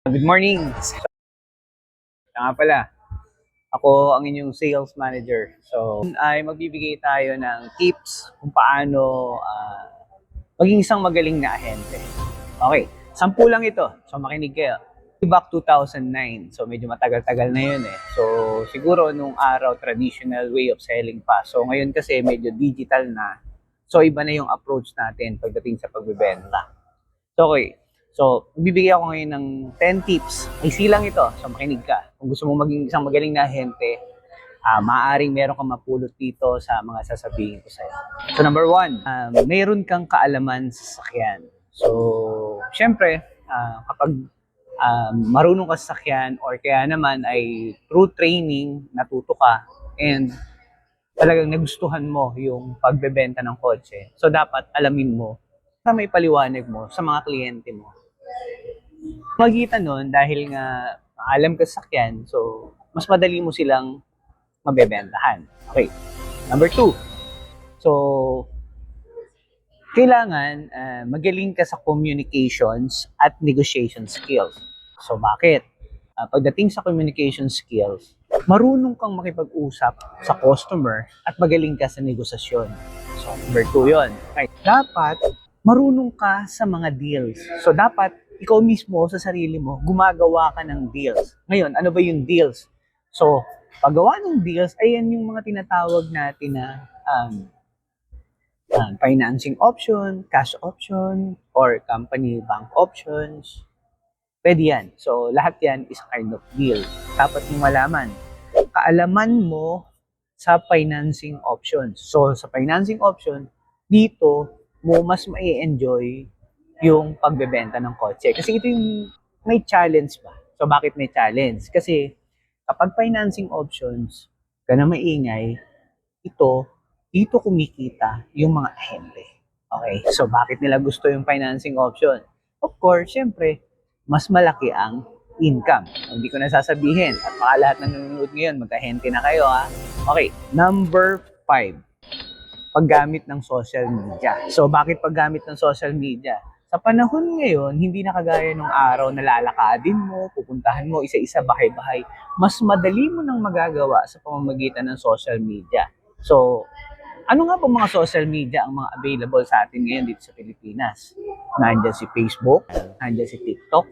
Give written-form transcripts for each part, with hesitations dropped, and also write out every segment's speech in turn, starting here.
Good morning! Nga pala, ako ang inyong sales manager. So, ay magbibigay tayo ng tips kung paano maging isang magaling na ahente. Okay, 10 lang ito. So, makinig kayo. Back 2009. So, medyo matagal-tagal na yun eh. So, siguro nung araw, traditional way of selling pa. So, ngayon kasi medyo digital na. So, iba na yung approach natin pagdating sa pagbebenta. So, okay. So, bibigyan ako ngayon ng 10 tips. Ay silang ito. So, makinig ka. Kung gusto mong maging isang magaling na ahente, maaaring meron kang mapulot dito sa mga sasabihin ko sa'yo. So, number 1, mayroon kang kaalaman sa sasakyan. So, syempre, kapag marunong ka sa sasakyan or kaya naman ay through training, natuto ka and talagang nagustuhan mo yung pagbebenta ng kotse. So, dapat alamin mo para may paliwanag mo sa mga kliyente mo. Magitan nun, dahil nga alam ka sa sakyan, so mas madali mo silang mabebentahan. Okay. Number 2. So, kailangan magaling ka sa communications at negotiation skills. So, bakit? Pagdating sa communication skills, marunong kang makipag-usap sa customer at magaling ka sa negosasyon. So, number 2 yun. Okay. Dapat marunong ka sa mga deals. So, dapat ikaw mismo sa sarili mo, gumagawa ka ng deals. Ngayon, ano ba yung deals? So, paggawa ng deals, ayan yung mga tinatawag natin na financing option, cash option, or company bank options. Pwede yan. So, lahat yan is a kind of deal. Dapat mong malaman. Kaalaman mo sa financing options. So, sa financing option, dito mo mas mai-enjoy yung pagbebenta ng kotse. Kasi ito yung may challenge ba? So, bakit may challenge? Kasi kapag financing options, ka na maingay, dito kumikita yung mga ahente. Okay? So, bakit nila gusto yung financing option? Of course, syempre, mas malaki ang income. Hindi ko na sasabihin. At baka lahat ng nanonood ngayon, mag-ahente na kayo ha. Okay, number 5. Paggamit ng social media. So, bakit paggamit ng social media? Sa panahon ngayon, hindi na kagaya nung araw na lalakadin mo, pupuntahan mo isa-isa, bahay-bahay. Mas madali mo nang magagawa sa pamamagitan ng social media. So, ano nga po mga social media ang mga available sa atin ngayon dito sa Pilipinas? Nandiyan si Facebook, nandiyan si TikTok,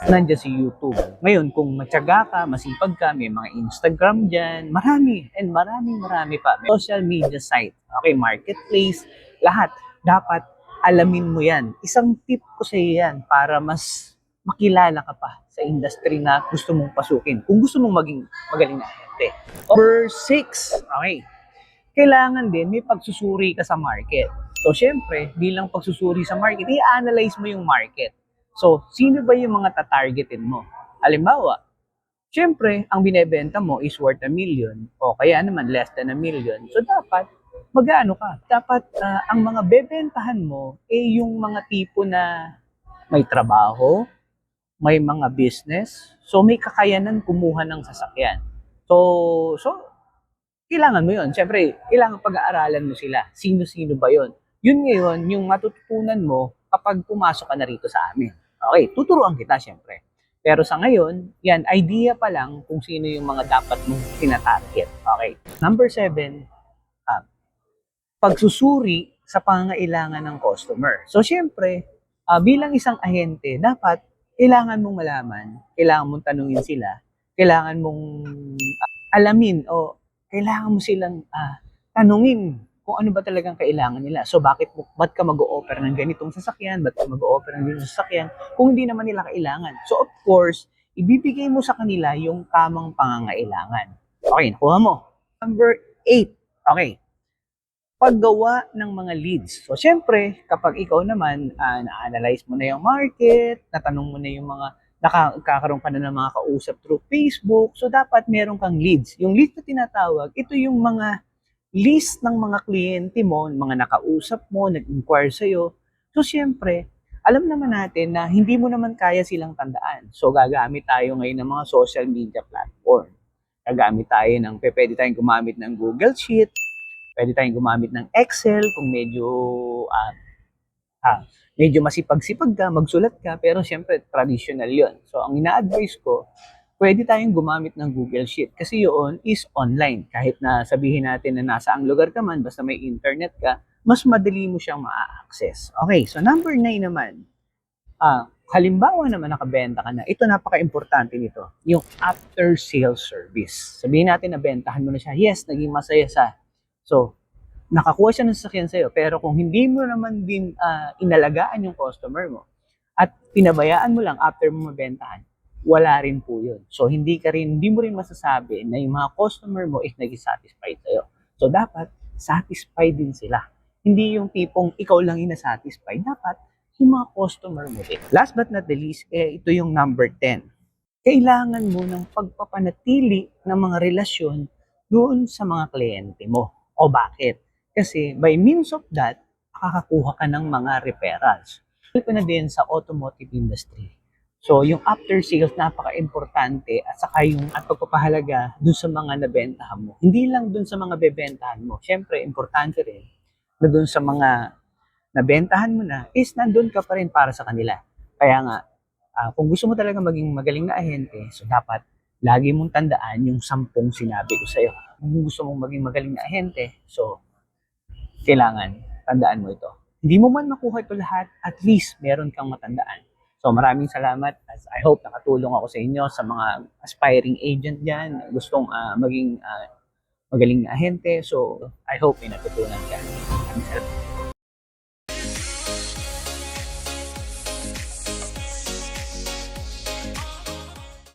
nandiyan si YouTube. Ngayon, kung matyaga ka, masipag ka, may mga Instagram dyan, marami, and marami pa. May social media site, okay, marketplace, lahat. Dapat alamin mo yan. Isang tip ko sa iyo yan para mas makilala ka pa sa industry na gusto mong pasukin. Kung gusto mong maging magaling na ahente. Number 6, okay, kailangan din may pagsusuri ka sa market. So, syempre, bilang pagsusuri sa market, i-analyze mo yung market. So, sino ba yung mga tatargetin mo? Halimbawa, syempre, ang binebenta mo is worth 1,000,000 o kaya naman less than 1,000,000. So, dapat mag-ano ka? Dapat ang mga bebentahan mo yung mga tipo na may trabaho, may mga business, so may kakayanan kumuha ng sasakyan. So, kailangan mo yun. Siyempre, kailangan pag-aaralan mo sila. Sino-sino ba yun? Yun ngayon, yung matututunan mo kapag pumasok ka na rito sa amin. Okay, tuturuan kita siyempre. Pero sa ngayon, yan, idea pa lang kung sino yung mga dapat mong tinatarget. Okay. Number 7, pagsusuri sa pangangailangan ng customer. So, siyempre, bilang isang ahente, dapat kailangan mong malaman, kailangan mong tanungin sila, kailangan mong alamin o kailangan mo silang tanungin kung ano ba talagang kailangan nila. So, ba't ka mag-o-offer ng ganitong sasakyan? Ba't ka mag-o-offer ng ganitong sasakyan? Kung hindi naman nila kailangan. So, of course, ibibigay mo sa kanila yung tamang pangangailangan. Okay, nakuha mo. Number 8. Okay, paggawa ng mga leads. So, syempre, kapag ikaw naman, na-analyze mo na yung market, natanong mo na yung mga, nakakaroon ka na ng mga kausap through Facebook, so dapat meron kang leads. Yung leads na tinatawag, ito yung mga list ng mga kliyente mo, mga nakausap mo, nag-inquire sa'yo. So, syempre, alam naman natin na hindi mo naman kaya silang tandaan. So, gagamit tayo ngayon ng mga social media platform. Gagamit tayo pwede tayong gumamit ng Google Sheet, pwede tayong gumamit ng Excel kung medyo medyo masipag-sipag ka, magsulat ka, pero syempre traditional yon. So ang ina-advise ko, pwede tayong gumamit ng Google Sheet kasi yun is online. Kahit na sabihin natin na nasa ang lugar ka man, basta may internet ka, mas madali mo siyang ma-access. Okay, so number 9 naman, halimbawa naman nakabenta ka na, ito napaka-importante nito, yung after sales service. Sabihin natin nabentahan mo na siya, yes, naging masaya siya. So, nakakuha siya ng sasakyan sa'yo, pero kung hindi mo naman din inalagaan yung customer mo at pinabayaan mo lang after mo mabentahan, wala rin po yun. So, hindi mo rin masasabi na yung mga customer mo is naging satisfied sa'yo. So, dapat satisfied din sila. Hindi yung tipong ikaw lang yung na-satisfied. Dapat yung mga customer mo din. Last but not the least, ito yung number 10. Kailangan mo ng pagpapanatili ng mga relasyon doon sa mga kliyente mo. O bakit? Kasi by means of that, makakakuha ka ng mga referrals. Ito na din sa automotive industry. So, yung after sales, napaka-importante at saka yung at pagpapahalaga dun sa mga nabentahan mo. Hindi lang dun sa mga bebentahan mo. Siyempre, importante rin na dun sa mga nabentahan mo na is nandun ka pa rin para sa kanila. Kaya nga, kung gusto mo talaga maging magaling na ahente, so dapat lagi mong tandaan yung 10 sinabi ko sa'yo. Kung gusto mong maging magaling na ahente, so kailangan tandaan mo ito. Hindi mo man makuha ito lahat, at least meron kang matandaan. So maraming salamat. I hope nakatulong ako sa inyo, sa mga aspiring agent dyan, gustong maging magaling na ahente. So I hope may natutunan ka.